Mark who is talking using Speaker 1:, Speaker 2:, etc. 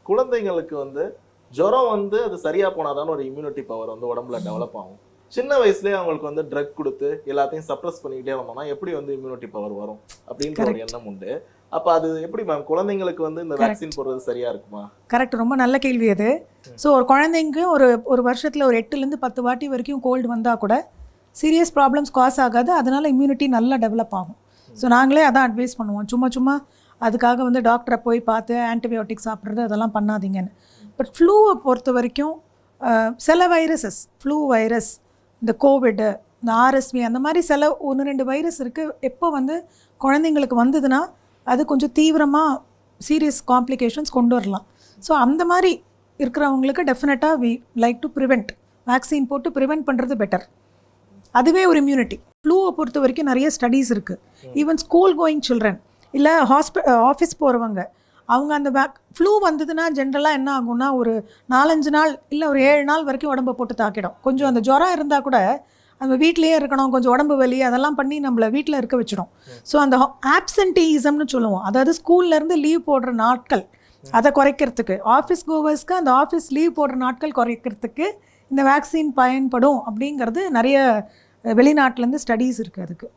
Speaker 1: குழந்தைங்களுக்கு வந்து ஜுரம் வந்து அது சரியா போனாதான் ஒரு இம்யூனிட்டி பவர் வந்து உடம்புல டெவலப் ஆகும். சின்ன வயசுலயே அவங்களுக்கு வந்து ட்ரக் கொடுத்து எல்லாத்தையும் சப்ரஸ் பண்ணிக்கிட்டே வந்தோம்னா எப்படி வந்து இம்யூனிட்டி பவர் வரும் அப்படின்ற ஒரு எண்ணம் உண்டு. அப்ப அது எப்படி மேம் குழந்தைங்களுக்கு வந்து இந்த வேக்சின் போடுறது சரியா இருக்குமா?
Speaker 2: கரெக்ட், ரொம்ப நல்ல கேள்வி அது. ஸோ ஒரு குழந்தைங்க ஒரு வருஷத்தில் ஒரு 8லேருந்து 10 வாட்டி வரைக்கும் கோல்டு வந்தால் கூட சீரியஸ் ப்ராப்ளம்ஸ் காஸ் ஆகாது. அதனால இம்யூனிட்டி நல்லா டெவலப் ஆகும். ஸோ நாங்களே அதான் அட்வைஸ் பண்ணுவோம். சும்மா அதுக்காக வந்து டாக்டரை போய் பார்த்து ஆன்டிபயோட்டிக் சாப்பிட்றது அதெல்லாம் பண்ணாதீங்கன்னு. பட் ஃப்ளூவை பொறுத்த வரைக்கும் சில வைரஸஸ், ஃப்ளூ வைரஸ், இந்த கோவிடு, இந்த ஆர்எஸ்வி, அந்த மாதிரி சில 1-2 வைரஸ் இருக்குது. எப்போ வந்து குழந்தைங்களுக்கு வந்ததுன்னா அது கொஞ்சம் தீவிரமாக சீரியஸ் காம்ப்ளிகேஷன்ஸ் கொண்டு வரலாம். ஸோ அந்த மாதிரி இருக்கிறவங்களுக்கு டெஃபினட்டாக we like to prevent, vaccine போட்டு ப்ரிவெண்ட் பண்ணுறது பெட்டர். அதுவே ஒரு இம்யூனிட்டி. ஃப்ளூவை பொறுத்த வரைக்கும் நிறைய ஸ்டடீஸ் இருக்குது. ஈவன் ஸ்கூல் கோயிங் சில்ட்ரன் இல்லை ஆஃபீஸ் போகிறவங்க, அவங்க அந்த ஃப்ளூ வந்ததுன்னா ஜென்ரலாக என்ன ஆகும்னா ஒரு 4-5 நாள் இல்லை ஒரு 7 நாள் வரைக்கும் உடம்பை போட்டு தாக்கிடும். கொஞ்சம் அந்த ஜுரம் இருந்தால் கூட நம்ம வீட்டிலேயே இருக்கணும், கொஞ்சம் உடம்பு வலி அதெல்லாம் பண்ணி நம்மளை வீட்டில் இருக்க வச்சிடும். ஸோ அந்த ஆப்சன்டீசம்னு சொல்லுவோம், அதாவது ஸ்கூல்லேருந்து லீவ் போடுற நாட்கள் அதை குறைக்கிறதுக்கு, ஆஃபீஸ் கோவர்ஸ்க்கு அந்த ஆஃபீஸ் லீவ் போடுற நாட்கள் குறைக்கிறதுக்கு இந்த வேக்சின் பயன்படும் அப்படிங்கிறது நிறைய வெளிநாட்டிலேருந்து ஸ்டடீஸ் இருக்குது அதுக்கு.